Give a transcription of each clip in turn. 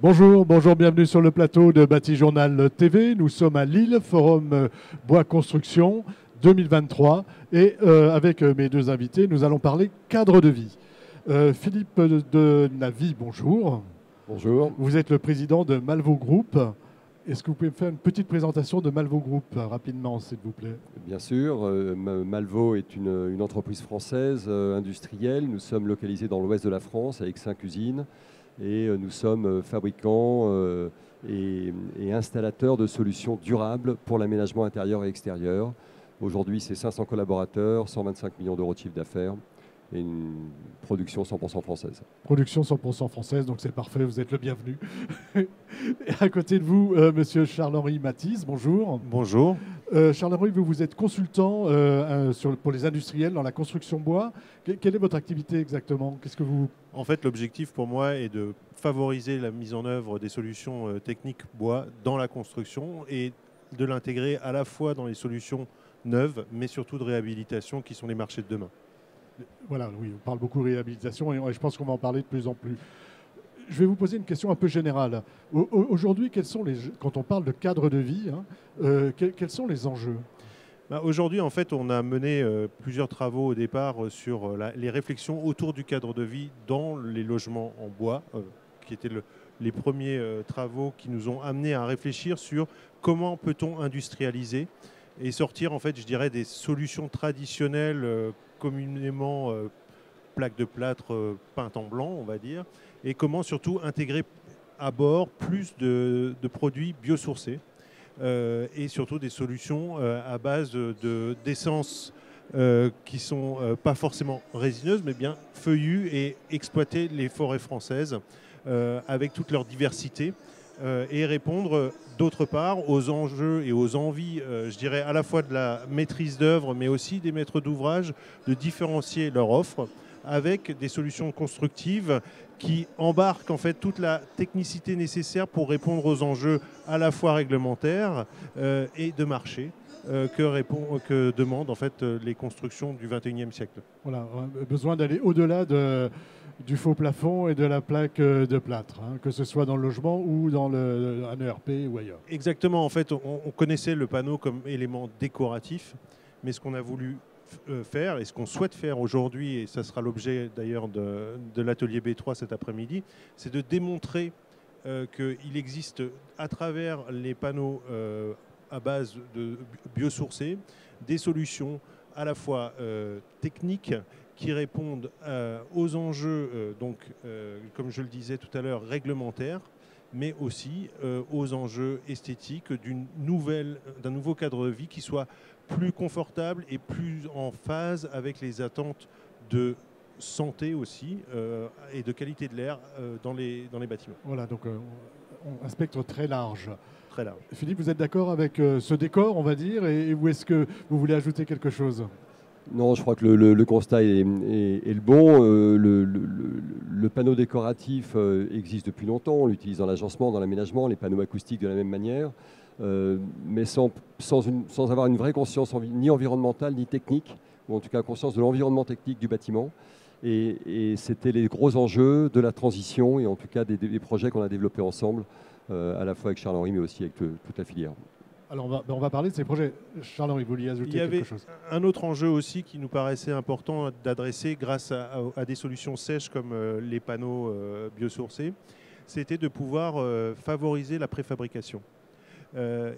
Bonjour, bonjour, bienvenue sur le plateau de Bâti Journal TV. Nous sommes à Lille, Forum Bois Construction 2023. Et avec mes deux invités, nous allons parler cadre de vie. Philippe de Navy, bonjour. Bonjour. Vous êtes le président de Malvo Group. Est-ce que vous pouvez me faire une petite présentation de Malvo Group rapidement, s'il vous plaît? Bien sûr, Malvo est une entreprise française industrielle. Nous sommes localisés dans l'ouest de la France avec 5 usines et nous sommes fabricants et installateurs de solutions durables pour l'aménagement intérieur et extérieur. Aujourd'hui, c'est 500 collaborateurs, 125 millions d'euros de chiffre d'affaires et une production 100% française. Production 100% française, donc c'est parfait, vous êtes le bienvenu. Et à côté de vous, monsieur Charles-Henri Mathis, bonjour. Bonjour. Charles-Henri, vous êtes consultant pour les industriels dans la construction bois. Quelle est votre activité exactement? Qu'est-ce que vous... En fait, l'objectif pour moi est de favoriser la mise en œuvre des solutions techniques bois dans la construction et de l'intégrer à la fois dans les solutions neuves, mais surtout de réhabilitation qui sont les marchés de demain. Voilà, oui, on parle beaucoup de réhabilitation et je pense qu'on va en parler de plus en plus. Je vais vous poser une question un peu générale. Aujourd'hui, quand on parle de cadre de vie, quels sont les enjeux? Aujourd'hui, en fait, on a mené plusieurs travaux au départ sur les réflexions autour du cadre de vie dans les logements en bois, qui étaient les premiers travaux qui nous ont amenés à réfléchir sur comment peut-on industrialiser et sortir, en fait, je dirais, des solutions traditionnelles communément plaques de plâtre peintes en blanc, on va dire, et comment surtout intégrer à bord plus de produits biosourcés et surtout des solutions à base d'essences qui ne sont pas forcément résineuses, mais bien feuillues et exploiter les forêts françaises avec toute leur diversité et répondre d'autre part aux enjeux et aux envies, je dirais, à la fois de la maîtrise d'œuvre, mais aussi des maîtres d'ouvrage, de différencier leur offre avec des solutions constructives qui embarquent en fait toute la technicité nécessaire pour répondre aux enjeux à la fois réglementaires et de marché que demandent en fait les constructions du XXIe siècle. Voilà, on a besoin d'aller au-delà du faux plafond et de la plaque de plâtre, que ce soit dans le logement ou dans un ERP ou ailleurs. Exactement, en fait, on connaissait le panneau comme élément décoratif, mais ce qu'on a voulu faire et ce qu'on souhaite faire aujourd'hui, et ça sera l'objet d'ailleurs de l'atelier B3 cet après-midi, c'est de démontrer qu'il existe à travers les panneaux à base de biosourcés des solutions à la fois techniques qui répondent aux enjeux, comme je le disais tout à l'heure, réglementaires, mais aussi aux enjeux esthétiques d'un nouveau cadre de vie qui soit plus confortable et plus en phase avec les attentes de santé aussi et de qualité de l'air dans les bâtiments. Voilà, donc un spectre très large. Très large. Philippe, vous êtes d'accord avec ce décor, on va dire, ou est-ce que vous voulez ajouter quelque chose? Non, je crois que le constat est le bon. Le panneau décoratif existe depuis longtemps. On l'utilise dans l'agencement, dans l'aménagement, les panneaux acoustiques de la même manière, mais sans avoir une vraie conscience ni environnementale ni technique, ou en tout cas conscience de l'environnement technique du bâtiment. Et c'était les gros enjeux de la transition et en tout cas des projets qu'on a développés ensemble, à la fois avec Charles-Henri, mais aussi avec toute la filière. Alors on va parler de ces projets. Charles-Henri, vous vouliez ajouter quelque chose? Il y avait un autre enjeu aussi qui nous paraissait important d'adresser grâce à des solutions sèches comme les panneaux biosourcés, c'était de pouvoir favoriser la préfabrication.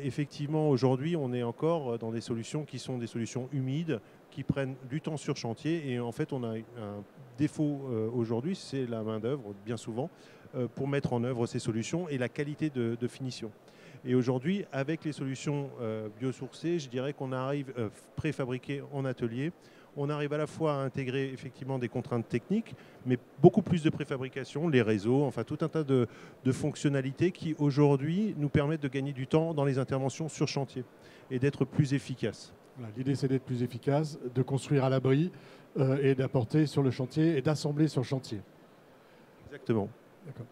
Effectivement, aujourd'hui, on est encore dans des solutions qui sont des solutions humides, qui prennent du temps sur chantier. Et en fait, on a un défaut aujourd'hui, c'est la main-d'œuvre, bien souvent, pour mettre en œuvre ces solutions et la qualité de finition. Et aujourd'hui, avec les solutions biosourcées, je dirais qu'on arrive préfabriquées en atelier. On arrive à la fois à intégrer effectivement des contraintes techniques, mais beaucoup plus de préfabrication, les réseaux, enfin tout un tas de fonctionnalités qui aujourd'hui nous permettent de gagner du temps dans les interventions sur chantier et d'être plus efficaces. Voilà, l'idée, c'est d'être plus efficace, de construire à l'abri et d'apporter sur le chantier et d'assembler sur le chantier. Exactement. D'accord.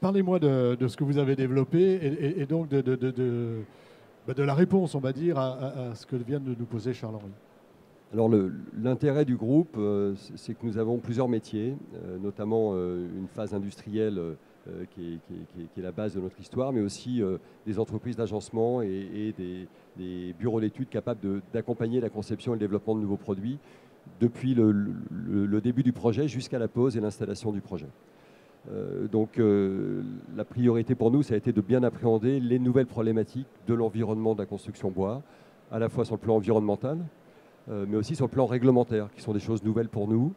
Parlez-moi de ce que vous avez développé et donc de la réponse, on va dire, à ce que vient de nous poser Charles-Henri. Alors l'intérêt du groupe, c'est que nous avons plusieurs métiers, notamment une phase industrielle qui est la base de notre histoire, mais aussi des entreprises d'agencement et des bureaux d'études capables d'accompagner la conception et le développement de nouveaux produits depuis le début du projet jusqu'à la pose et l'installation du projet. Donc la priorité pour nous, ça a été de bien appréhender les nouvelles problématiques de l'environnement de la construction bois, à la fois sur le plan environnemental, mais aussi sur le plan réglementaire, qui sont des choses nouvelles pour nous,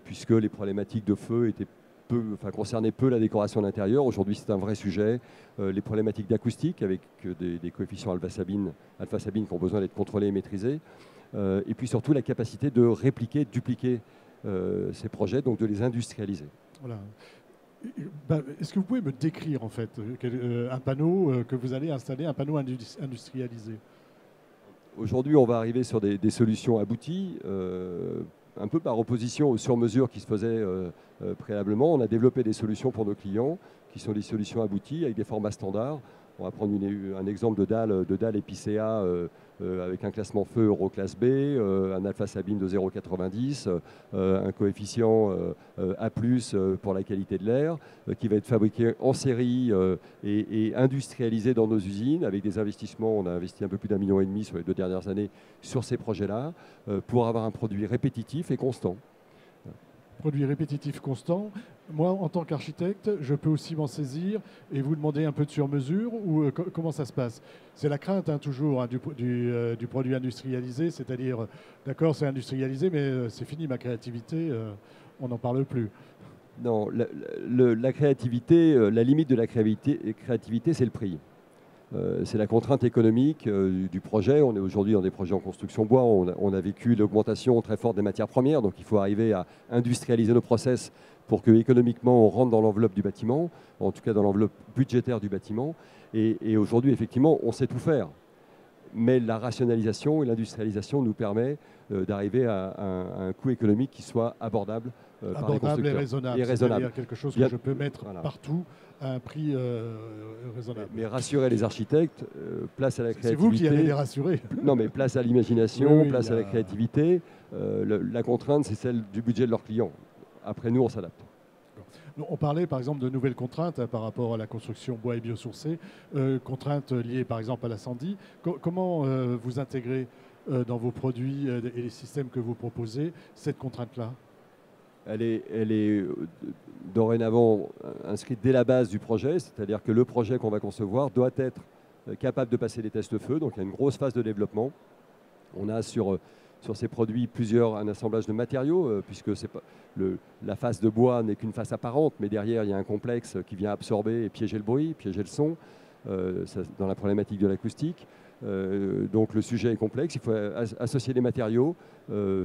puisque les problématiques de feu concernaient peu la décoration d'intérieur. Aujourd'hui, c'est un vrai sujet. Les problématiques d'acoustique, avec des coefficients alpha-sabine qui ont besoin d'être contrôlés et maîtrisés. Et puis surtout, la capacité de répliquer, de dupliquer ces projets, donc de les industrialiser. Voilà. Est-ce que vous pouvez me décrire en fait un panneau que vous allez installer, un panneau industrialisé? Aujourd'hui, on va arriver sur des solutions abouties, un peu par opposition aux sur-mesures qui se faisaient préalablement. On a développé des solutions pour nos clients qui sont des solutions abouties avec des formats standards. On va prendre un exemple de dalle épicéa avec un classement feu Euroclasse B, un alpha-sabine de 0,90, un coefficient A+, pour la qualité de l'air, qui va être fabriqué en série et industrialisé dans nos usines avec des investissements. On a investi un peu plus d'1,5 million sur les 2 dernières années sur ces projets-là pour avoir un produit répétitif et constant. Produit répétitif constant. Moi, en tant qu'architecte, je peux aussi m'en saisir et vous demander un peu de sur-mesure ou comment ça se passe? C'est la crainte toujours du produit industrialisé, c'est-à-dire, d'accord, c'est industrialisé, mais c'est fini ma créativité, on n'en parle plus. Non, la créativité, la limite de la créativité, c'est le prix. C'est la contrainte économique du projet. On est aujourd'hui dans des projets en construction bois. On a vécu l'augmentation très forte des matières premières. Donc il faut arriver à industrialiser nos process pour que économiquement on rentre dans l'enveloppe du bâtiment, en tout cas dans l'enveloppe budgétaire du bâtiment. Et aujourd'hui, effectivement, on sait tout faire. Mais la rationalisation et l'industrialisation nous permet d'arriver à un coût économique qui soit abordable par les constructeurs. Et raisonnable. C'est-à-dire quelque chose que je peux mettre partout à un prix raisonnable. Mais rassurer les architectes, place à la créativité. C'est vous qui allez les rassurer. Non, mais place à l'imagination, oui, place à la créativité. La contrainte, c'est celle du budget de leurs clients. Après, nous, on s'adapte. On parlait par exemple de nouvelles contraintes par rapport à la construction bois et biosourcé, contraintes liées par exemple à l'incendie. Comment vous intégrez dans vos produits et les systèmes que vous proposez cette contrainte-là? Elle est dorénavant inscrite dès la base du projet, c'est-à-dire que le projet qu'on va concevoir doit être capable de passer les tests feu, donc il y a une grosse phase de développement. On a sur ces produits un assemblage de matériaux, puisque la face de bois n'est qu'une face apparente, mais derrière il y a un complexe qui vient absorber et piéger le bruit, piéger le son, dans la problématique de l'acoustique. Donc le sujet est complexe, il faut associer les matériaux,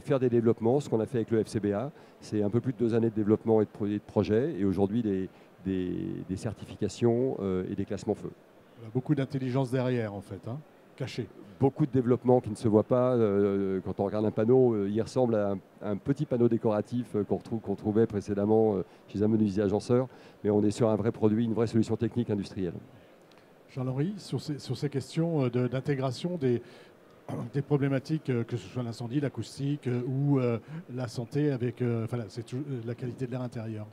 faire des développements, ce qu'on a fait avec le FCBA. C'est un peu plus de 2 années de développement et de projet, et aujourd'hui des certifications et des classements feu. Beaucoup d'intelligence derrière en fait, hein, cachée. Beaucoup de développement qui ne se voit pas. Quand on regarde un panneau, il ressemble à un petit panneau décoratif qu'on trouvait précédemment chez un menuisier agenceur, mais on est sur un vrai produit, une vraie solution technique industrielle. Jean-Henri, sur ces questions d'intégration des problématiques, que ce soit l'incendie, l'acoustique ou la santé avec la qualité de l'air intérieur.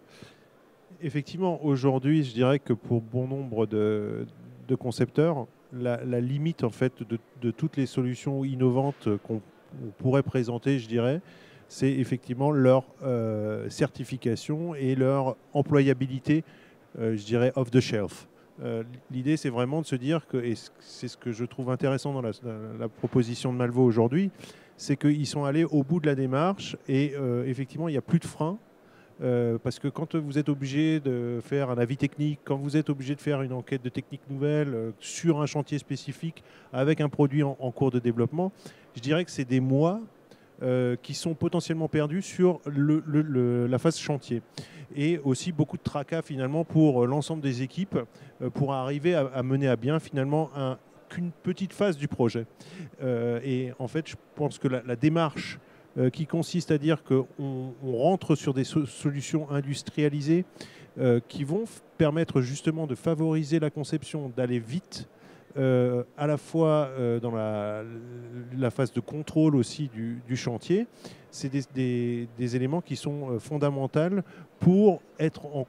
Effectivement, aujourd'hui, je dirais que pour bon nombre de concepteurs, la limite en fait de toutes les solutions innovantes qu'on pourrait présenter, je dirais, c'est effectivement leur certification et leur employabilité, je dirais, off the shelf. L'idée, c'est vraiment de se dire que, et c'est ce que je trouve intéressant dans la proposition de Malvaux aujourd'hui, c'est qu'ils sont allés au bout de la démarche et effectivement, il n'y a plus de frein. Parce que quand vous êtes obligé de faire un avis technique, quand vous êtes obligé de faire une enquête de technique nouvelle sur un chantier spécifique avec un produit en cours de développement, je dirais que c'est des mois qui sont potentiellement perdus sur la phase chantier. Et aussi beaucoup de tracas finalement pour l'ensemble des équipes pour arriver à mener à bien finalement qu'une petite phase du projet. Et en fait, je pense que la démarche qui consiste à dire qu'on rentre sur des solutions industrialisées qui vont permettre justement de favoriser la conception, d'aller vite, à la fois dans la phase de contrôle aussi du chantier. C'est des éléments qui sont fondamentaux pour être en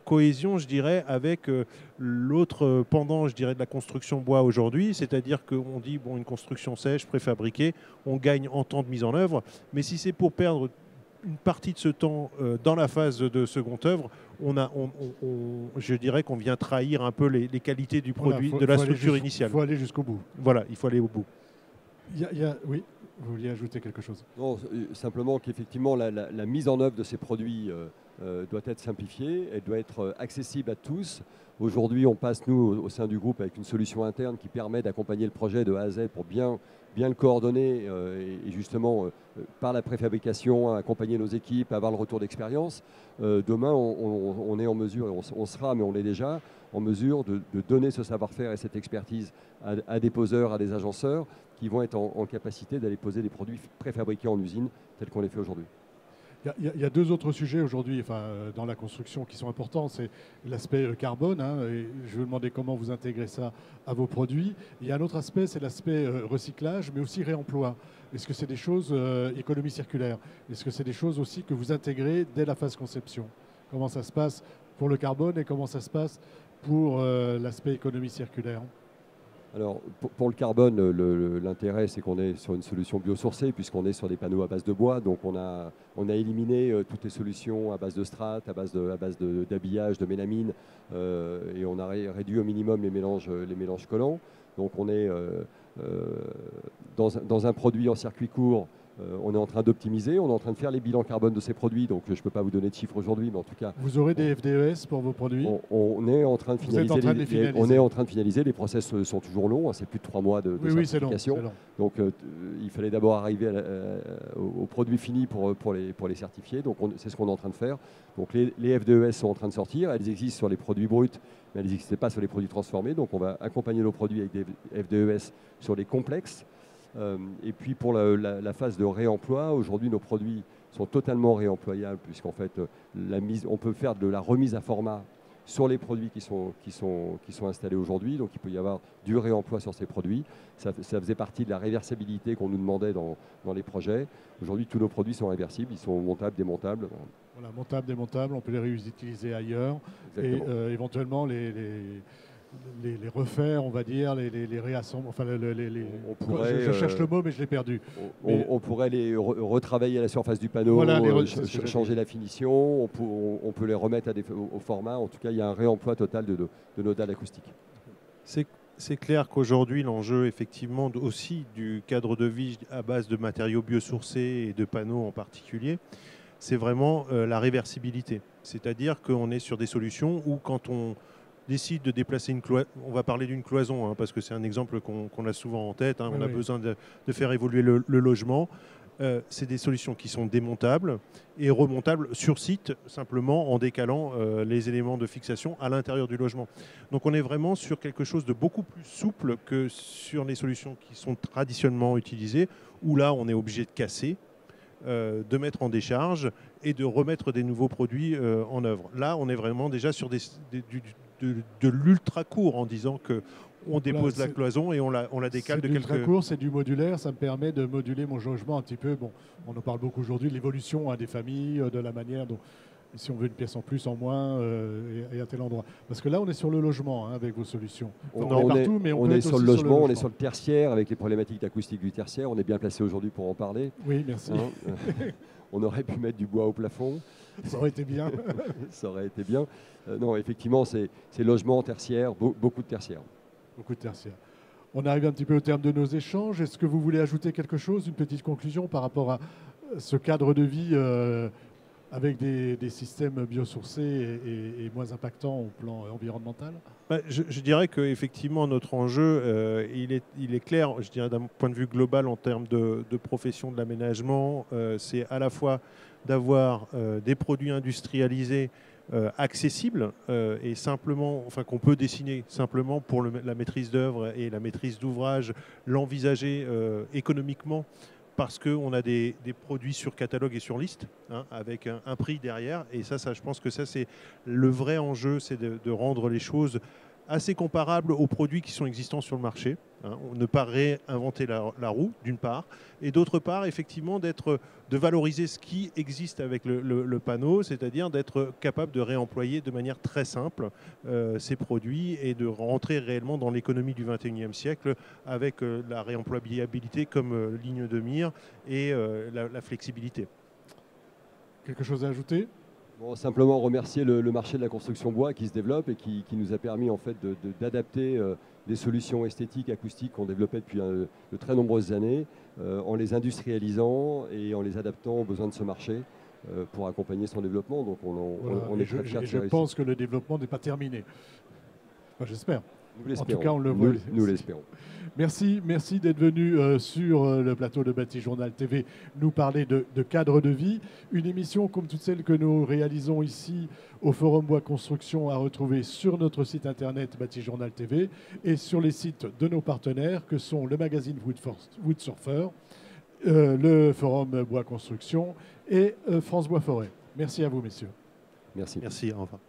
cohésion, je dirais, avec l'autre pendant, je dirais, de la construction bois aujourd'hui. C'est-à-dire qu'on dit, bon, une construction sèche, préfabriquée, on gagne en temps de mise en œuvre. Mais si c'est pour perdre une partie de ce temps dans la phase de seconde œuvre, je dirais qu'on vient trahir un peu les qualités du produit, de la structure initiale. Il faut aller jusqu'au bout. Voilà, il faut aller au bout. Oui, vous vouliez ajouter quelque chose? Non, simplement qu'effectivement, la mise en œuvre de ces produits doit être simplifiée, elle doit être accessible à tous. Aujourd'hui, on passe, nous, au sein du groupe, avec une solution interne qui permet d'accompagner le projet de A à Z pour bien le coordonner et justement, par la préfabrication, accompagner nos équipes, avoir le retour d'expérience. Demain, on est en mesure, et on sera, mais on l'est déjà, en mesure de donner ce savoir-faire et cette expertise à des poseurs, à des agenceurs qui vont être en capacité d'aller poser des produits préfabriqués en usine tels qu'on les fait aujourd'hui. Il y a deux autres sujets aujourd'hui dans la construction qui sont importants. C'est l'aspect carbone. Et je vais demander comment vous intégrez ça à vos produits. Il y a un autre aspect, c'est l'aspect recyclage, mais aussi réemploi. Est-ce que c'est des choses, économie circulaire, est-ce que c'est des choses aussi que vous intégrez dès la phase conception? Comment ça se passe pour le carbone et comment ça se passe pour l'aspect économie circulaire? Alors, pour le carbone, l'intérêt, c'est qu'on est sur une solution biosourcée, puisqu'on est sur des panneaux à base de bois. Donc, on a éliminé toutes les solutions à base de strates, à base d'habillage, de mélamine, et on a réduit au minimum les mélanges collants. Donc, on est dans un produit en circuit court. On est en train d'optimiser, on est en train de faire les bilans carbone de ces produits, donc je ne peux pas vous donner de chiffres aujourd'hui, mais en tout cas... Vous aurez des FDES pour vos produits? On est en train de finaliser. On est en train de finaliser, les process sont toujours longs, c'est plus de 3 mois de certification. C'est long. Donc il fallait d'abord arriver au produit fini pour les certifier, donc c'est ce qu'on est en train de faire. Donc les FDES sont en train de sortir, elles existent sur les produits bruts, mais elles n'existaient pas sur les produits transformés, donc on va accompagner nos produits avec des FDES sur les complexes. Et puis pour la phase de réemploi, aujourd'hui nos produits sont totalement réemployables puisqu'en fait on peut faire de la remise à format sur les produits qui sont installés aujourd'hui. Donc il peut y avoir du réemploi sur ces produits. Ça faisait partie de la réversibilité qu'on nous demandait dans les projets. Aujourd'hui tous nos produits sont réversibles, ils sont montables, démontables. Voilà, montables, démontables, on peut les réutiliser ailleurs. Exactement. Et éventuellement les refaire, on va dire, les réassembler. Enfin, je cherche le mot, mais je l'ai perdu. On pourrait les retravailler à la surface du panneau, voilà, changer la finition, on peut les remettre au format. En tout cas, il y a un réemploi total de nos dalles acoustiques. C'est clair qu'aujourd'hui, l'enjeu, effectivement, aussi du cadre de vie à base de matériaux biosourcés et de panneaux en particulier, c'est vraiment la réversibilité. C'est-à-dire qu'on est sur des solutions où, quand on décide de déplacer une cloison, on va parler d'une cloison, parce que c'est un exemple qu'on a souvent en tête, on a besoin de faire évoluer le logement. C'est des solutions qui sont démontables et remontables sur site, simplement en décalant les éléments de fixation à l'intérieur du logement. Donc on est vraiment sur quelque chose de beaucoup plus souple que sur les solutions qui sont traditionnellement utilisées, où là on est obligé de casser, de mettre en décharge et de remettre des nouveaux produits en œuvre. Là on est vraiment déjà sur de l'ultra court, en disant qu'on dépose la cloison et on la décale de quelques... L'ultra court, c'est du modulaire, ça me permet de moduler mon logement un petit peu. Bon, on en parle beaucoup aujourd'hui de l'évolution des familles, de la manière dont, si on veut une pièce en plus, en moins, et à tel endroit. Parce que là, on est sur le logement avec vos solutions. On est sur le logement, on est sur le tertiaire, avec les problématiques d'acoustique du tertiaire. On est bien placé aujourd'hui pour en parler. Oui, merci. On aurait pu mettre du bois au plafond. Ça aurait été bien. Ça aurait été bien. Non, effectivement, c'est logement, tertiaire, beaucoup de tertiaire. Beaucoup de tertiaire. On arrive un petit peu au terme de nos échanges. Est-ce que vous voulez ajouter quelque chose, une petite conclusion par rapport à ce cadre de vie avec des systèmes biosourcés et moins impactants au plan environnemental? Je dirais qu'effectivement, notre enjeu, il est clair, je dirais d'un point de vue global en termes de profession de l'aménagement. C'est à la fois d'avoir des produits industrialisés accessibles et simplement, qu'on peut dessiner simplement pour la maîtrise d'œuvre et la maîtrise d'ouvrage, l'envisager économiquement, parce qu'on a des produits sur catalogue et sur liste, avec un prix derrière. Et ça, je pense que ça, c'est le vrai enjeu, c'est de rendre les choses assez comparable aux produits qui sont existants sur le marché. Hein, ne pas réinventer la roue, d'une part, et d'autre part, effectivement, de valoriser ce qui existe avec le panneau, c'est-à-dire d'être capable de réemployer de manière très simple ces produits et de rentrer réellement dans l'économie du 21e siècle avec la réemployabilité comme ligne de mire et la flexibilité. Quelque chose à ajouter ? Bon, simplement remercier le marché de la construction bois qui se développe et qui nous a permis en fait d'adapter des solutions esthétiques, acoustiques qu'on développait depuis de très nombreuses années en les industrialisant et en les adaptant aux besoins de ce marché pour accompagner son développement. Donc on est très fiers de je ça. pense que le développement n'est pas terminé. Enfin, j'espère. Nous l'espérons. En tout cas, on le voit. Nous l'espérons. Merci d'être venu sur le plateau de Bâti-Journal TV nous parler de cadre de vie. Une émission comme toutes celles que nous réalisons ici au Forum Bois Construction à retrouver sur notre site internet Bâti-Journal TV et sur les sites de nos partenaires que sont le magazine Wood Surfer, le Forum Bois Construction et France Bois Forêt. Merci à vous, messieurs. Merci. Merci, au revoir.